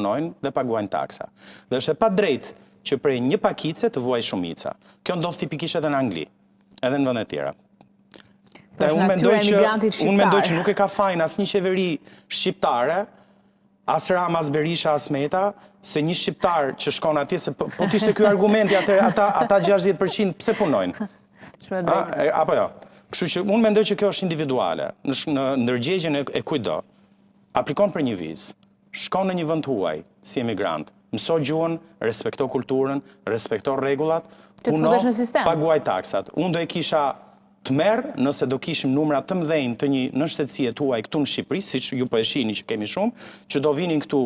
punojnë dhe paguajnë taksa. Dhe është e padrejtë që prej një pakice të vuaj shumica. Kjo ndodh tipikisht edhe në Angli, edhe në vende tjera. Unë mendoj që nuk e ka fajin as një qeveri shqiptare, as Rama, as Berisha, as Meta, se një shqiptar që shkon atje, se po t'ishte ky argumenti, ata 60% pse punojnë? Apo jo? Kështu që unë mendoj që kjo është individuale. Në ndërgjegjen e kujdo, aplikon për një vizë, shkon në një vend huaj si emigrant, mëso gjuhën, respekto kulturën, respekto rregullat, puno, paguaj taksat. Unë do e kisha të merë nëse do kishim numra të mëdhenj të një nënshtetësie tuaj këtu në Shqipëri, siç ju po e shihni që kemi shumë, që do vinin këtu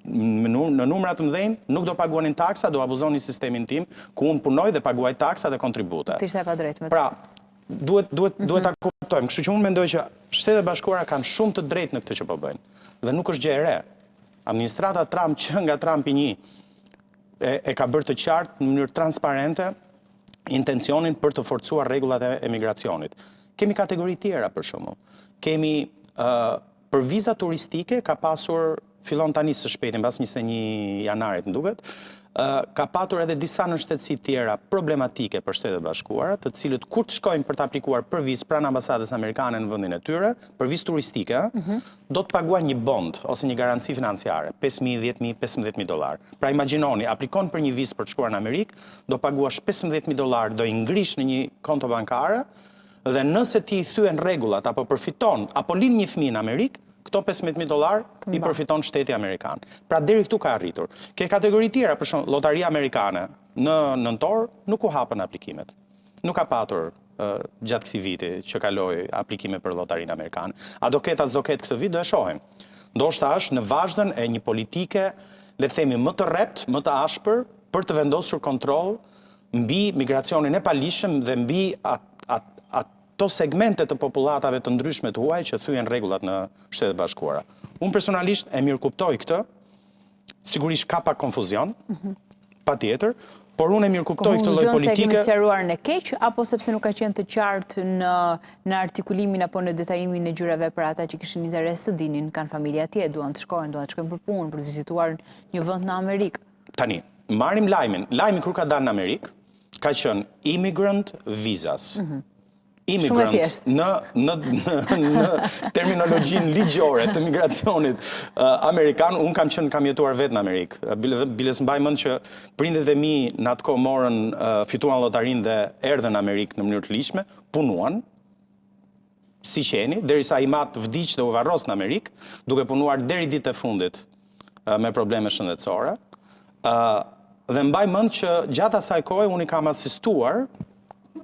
në numra të mëdhenj, nuk do paguanin taksa, do abuzonin sistemin tim, ku unë punoj dhe paguaj taksa dhe kontribute. T'ishte e padrejtë me të. Pra, duhet ta kuptojmë. Kështu që unë mendoj që Shtetet e Bashkuara kanë shumë të drejtë në këtë që po bëjnë. Dhe nuk është gjë e re. Administrata Trump që nga Trumpi 1 e ka bërë të qartë në mënyrë transparente intencionin për të forcuar rregullat e emigracionit. Kemi kategori tjera për shembull. Kemi për viza turistike ka pasur, fillon tani së shpejti mbas 21 janarit më duket, ka patur edhe disa nënshtetësi tjera problematike për Shtetet e Bashkuara, të cilët kur të shkojnë për të aplikuar për vizë pranë ambasadës amerikane në vendin e tyre, për vizë turistike, do të paguajnë një bond ose një garanci financiare, $5,000, $10,000, $15,000. Pra imagjinoni, aplikon për një vizë për të shkuar në Amerikë, do paguash $15,000, do i ngrish në një konto bankare, dhe nëse ti i thyen rregullat apo përfiton apo lind një fëmijë në Amerikë, këto $15,000 i përfiton shteti Amerikan. Pra deri këtu ka arritur. Ke kategori tjera, për shembull, lotaria amerikane në nëntor nuk u hapën aplikimet. Nuk ka patur gjatë këtij viti që kaloi aplikime për lotarinë amerikane. A do ketë as do ketë këtë vit, do e shohim. Ndoshta është në vazhdën e një politike, le të themi, më të rrept, më të ashpër, për të vendosur kontroll mbi migracionin e palishëm dhe mbi ato segmente të popullatave të ndryshme të huaj që thyen rregullat në Shtetet e Bashkuara. Unë personalisht e mirë kuptoj këtë, sigurisht ka pak konfuzion, patjetër, por unë e mirë kuptoj këtë lloj politike. Konfuzion se kemi sqaruar në keq, apo sepse nuk ka qenë të qartë në artikulimin apo në detajimin e gjyrave për ata që kishin interes të dinin, kanë familje atje, duan të shkojnë për punë, për të vizituar një vend në Amerikë. Tani, marrim lajmin. Lajmi kur ka dalë në Amerikë, ka qenë immigrant visas. Immigrant në terminologjinë ligjore të migracionit amerikan, unë kam jetuar vetë në Amerikë. Biles mbaj mend që prindet e mi në atë kohë morën, fituan llotarinë dhe erdhën në Amerikë në mënyrë të ligjshme, punuan si qeni, derisa i mat vdiq dhe u varros në Amerikë, duke punuar deri ditët e fundit me probleme shëndetësore. Dhe mbaj mend që gjatë asaj kohe unë i kam asistuar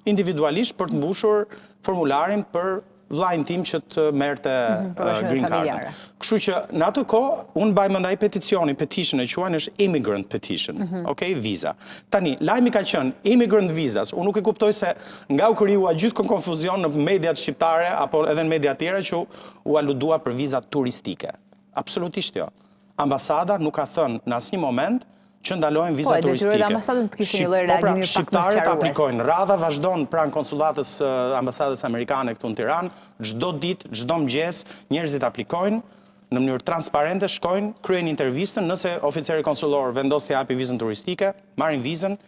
individualisht për të mbushur formularin për vllajën tim që të merrte green card. Kështu që në atë kohë unë mbaj mend ai petition e quajnë është immigrant petition, okay, visa. Tani lajmi ka qenë immigrant visas. Unë nuk e kuptoj se nga u krijuar gjithë konfuzion në mediat shqiptare apo edhe në media tjera që u aludua për viza turistike. Absolutisht jo. Ambasada nuk ka thënë në asnjë moment që ndalojnë viza turistike. Po, ambasadën të kishte një lloj reagimi pak më sqarues. Shqiptarët aplikojnë, radha vazhdon pranë konsulatës ambasadës amerikane këtu në Tiranë, çdo ditë, çdo mëngjes, njerëzit aplikojnë në mënyrë transparente, shkojnë, kryejnë intervistën, nëse oficeri konsullor vendos të japi vizën turistike, marrin vizën,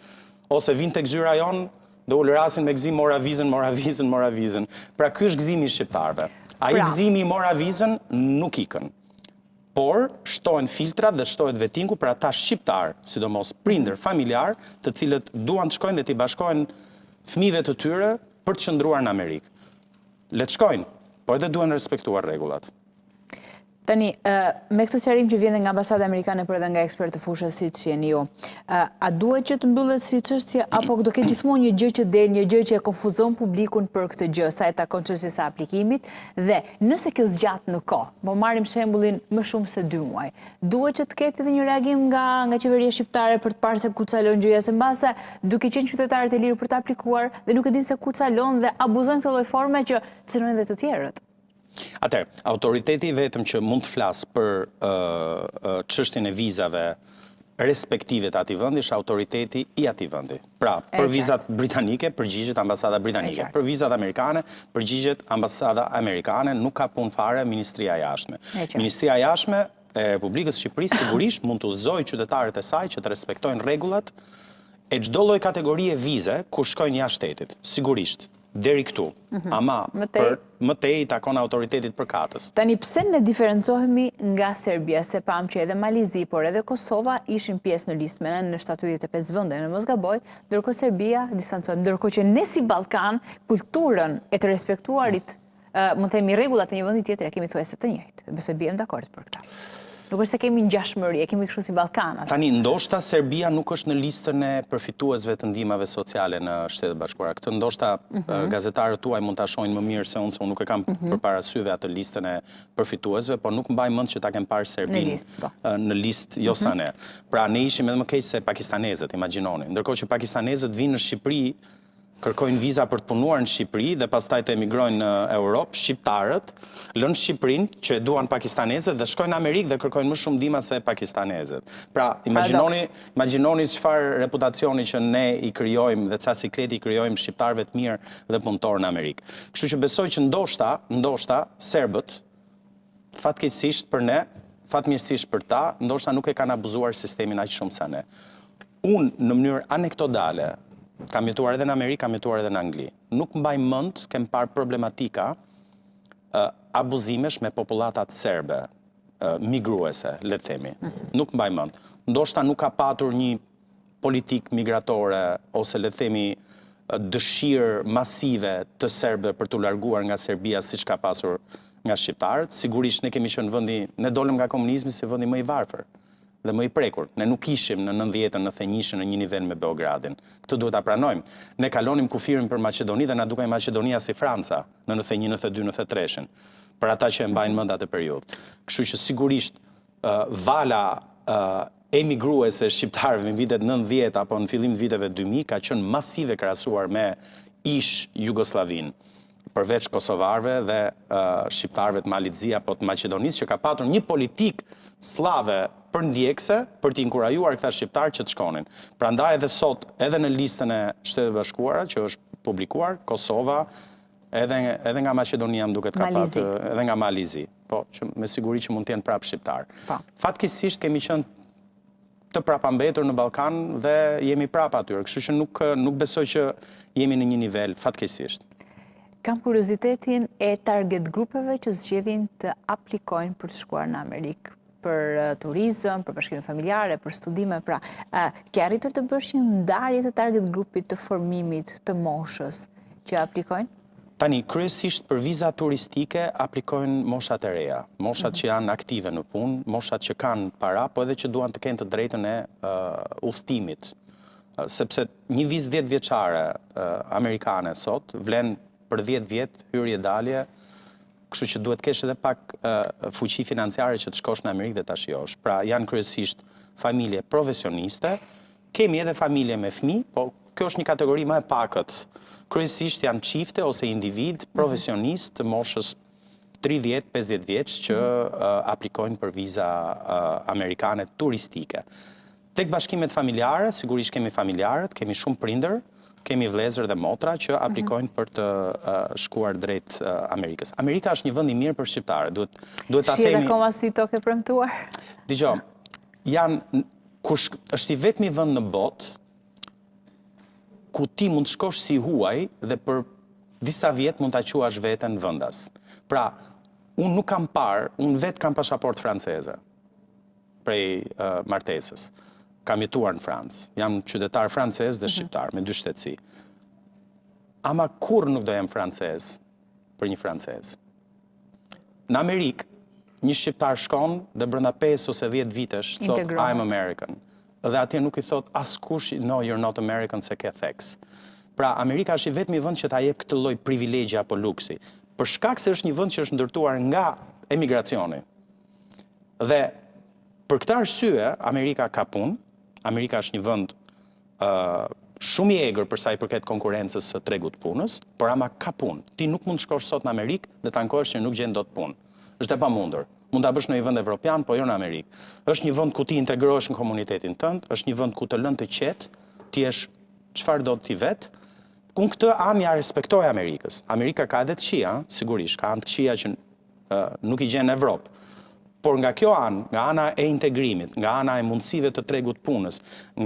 ose vinë tek zyra jonë dhe u lërasin me gëzim mora vizën. Pra ky është gëzimi i shqiptarëve. Ai gëzimi i mora vizën nuk ikën. Por shtohen filtrat dhe shtohet vetinku për ata shqiptar, sidomos prindër, familjar, të cilët duan të shkojnë dhe t'i bashkojnë fëmijëve të tyre për të qëndruar në Amerikë. Le të shkojnë, por edhe duhen respektuar rregullat. Tani, me këtë sqarim që vjen nga ambasada amerikane për edhe nga ekspertë të fushës siç jeni ju, a duhet që të mbyllet si çështje apo do ketë gjithmonë një gjë që del, një gjë që e konfuzon publikun për këtë gjë, sa e takon çështjes së aplikimit, dhe nëse kjo zgjat në kohë, po marrim shembullin më shumë se 2 muaj, duhet që të ketë edhe një reagim nga qeveria shqiptare për të parë se ku calon gjëja, se mbase duke qenë qytetarët e lirë për të aplikuar dhe nuk e dinë se ku calon dhe abuzojnë këtë lloj forme që cënojnë edhe të tjerët. Atëherë, autoriteti vetëm që mund të flasë për çështjen e vizave respektive të atij vendi është autoriteti i atij vendi. Pra, për vizat britanike përgjigjet ambasada britanike, për vizat amerikane përgjigjet ambasada amerikane, nuk ka punë fare Ministria e Jashtme. Ministria e Jashtme e Republikës Shqipërisë sigurisht mund të udhëzojë qytetarët e saj që të respektojnë rregullat e çdo lloj kategorie vize kur shkojnë jashtë shtetit. Sigurisht, deri këtu. Ama më tej I takon autoritetit përkatës. Tani pse ne diferencohemi nga Serbia, se pam që edhe Malizi, por edhe Kosova ishin pjesë në listë me në 75 vende, në mos gaboj, ndërkohë Serbia distancohet, ndërkohë që ne si Ballkan, kulturën e të respektuarit, mund të themi rregullat e një vendi tjetër e kemi thuajse të njëjtë. Besoj bijem dakord për këtë. Nuk është se kemi ngjashmëri, e kemi kështu si Ballkanas. Tani, ndoshta Serbia nuk është në listën e përfituesve të ndihmave sociale në Shtetet Bashkuara. Këtë ndoshta gazetarët tuaj mund ta shohin më mirë se unë nuk e kam përpara syve atë listën e përfituesve, por nuk mbaj mend që ta kem parë Serbinë në listë jo sa ne. Pra ne ishim edhe më keq se pakistanezët, imagjinoni. Ndërkohë që pakistanezët vinë në Shqipëri, kërkojnë viza për të punuar në Shqipëri dhe pastaj të emigrojnë në Europë, shqiptarët lënë Shqipërinë që duan pakistanezët dhe shkojnë në Amerikë dhe kërkojnë më shumë ndihmë se pakistanezët. Pra, imagjinoni çfarë reputacioni që ne I krijojmë dhe çfarë sikleti I krijojmë shqiptarëve të mirë dhe punëtorë në Amerikë. Kështu që besoj që ndoshta serbët fatkeqësisht për ne, fatmirësisht për ta, ndoshta nuk e kanë abuzuar sistemin aq shumë sa ne. Unë në mënyrë anekdotale kam jetuar edhe në Amerikë, kam jetuar edhe në Angli. Nuk mbaj mend, kem parë problematika abuzimesh me populatat serbe, migruese, le të themi. Nuk mbaj mend. Ndoshta nuk ka patur një politikë migratore ose le të themi dëshirë masive të serbëve për të larguar nga Serbia siç ka pasur nga shqiptarët. Sigurisht ne kemi qenë vendi, ne dolëm nga komunizmi si vendi më I varfër dhe më I prekur. Ne nuk ishim në 90-ën, në thënjishën në një nivel me Beogradin. Këtë duhet ta pranojmë. Ne kalonim kufirin për Maqedoni dhe na dukej Maqedonia si Franca në 91, 92, 93-shën. Për ata që e mbajnë mend atë periudhë. Kështu që sigurisht vala emigruese shqiptarëve në vitet 90 apo në fillim të viteve 2000 ka qenë masive krahasuar me ish Jugosllavinë, përveç kosovarëve dhe shqiptarëve të Malizi apo të Maqedonisë që ka patur një politikë slave përndjekse për t'i inkurajuar këta shqiptarë që të shkonin. Prandaj edhe sot, edhe në listën e Shtetet Bashkuara që është publikuar, Kosova, edhe nga Maqedonia më duket ka pat, edhe nga Malizi, po, që me siguri që mund të jenë prapë shqiptarë. Fatkeqësisht kemi qenë të prapambetur në Ballkan dhe jemi prapë atyre, kështu që nuk besoj që jemi në një nivel fatkeqësisht. Kam kuriozitetin e target grupeve që zgjedhin të aplikojnë për të shkuar në Amerikë, për turizëm, për bashkime familjare, për studime, pra, ke arritur të bësh një ndarje të target grupit të formimit të moshës që aplikojnë? Tani, kryesisht për viza turistike aplikojnë moshat e reja, moshat që janë aktive në punë, moshat që kanë para, po edhe që duan të kenë të drejtën e udhëtimit. Sepse një vizë 10 vjeçare amerikane sot vlen për 10 vjet hyrje dalje, kështu që duhet kesh edhe pak fuqi financiare që të shkosh në Amerikë dhe ta shijosh. Pra janë kryesisht familje profesioniste, kemi edhe familje me fëmijë, po kjo është një kategori më e pakët. Kryesisht janë çifte ose individ profesionistë të moshës 30-50 vjeç që aplikojnë për viza amerikane turistike. Tek bashkimet familjare, sigurisht kemi familjarët, kemi shumë prindër, kemi vëllezër dhe motra që aplikojnë për të shkuar drejt Amerikës. Amerika është një vend I mirë për shqiptarë. Duhet ta themi. Shihet akoma si tokë e premtuar. Dgjoj, është I vetmi vend në botë ku ti mund të shkosh si huaj dhe për disa vjet mund ta quash veten vendas. Pra, unë nuk kam parë, unë vetë kam pasaport franceze prej martesës. Kam jetuar në Francë, jam qytetar francez dhe shqiptar, me 2 shtetësi. Ama kur nuk do jem francez për një francez. Në Amerikë, një shqiptar shkon dhe brenda 5 ose 10 vitesh thot I'm American. Dhe atje nuk I thot askush no you're not American se ke theks. Pra Amerika është I vetmi vend që ta jep këtë lloj privilegji apo luksi. Për shkak se është një vend që është ndërtuar nga emigracioni. Dhe për këtë arsye Amerika ka punë. Amerika është një vend shumë I egër për sa I përket konkurrencës së tregut punës, por ama ka punë. Ti nuk mund të shkosh sot në Amerikë dhe të ankohesh që nuk gjen dot punë. Është e pamundur. Mund ta bësh në një vend evropian, po jo në Amerikë. Është një vend ku ti integrohesh në komunitetin tënd, është një vend ku të lënë të qetë, ti jesh çfarë do ti vet. Ku këtë anë ja respektoj Amerikës. Amerika ka edhe të këqija, sigurisht, ka anë të këqija që nuk I gjen në Evropë. Por nga kjo anë, nga ana e integrimit, nga ana e mundësive të tregut punës, nga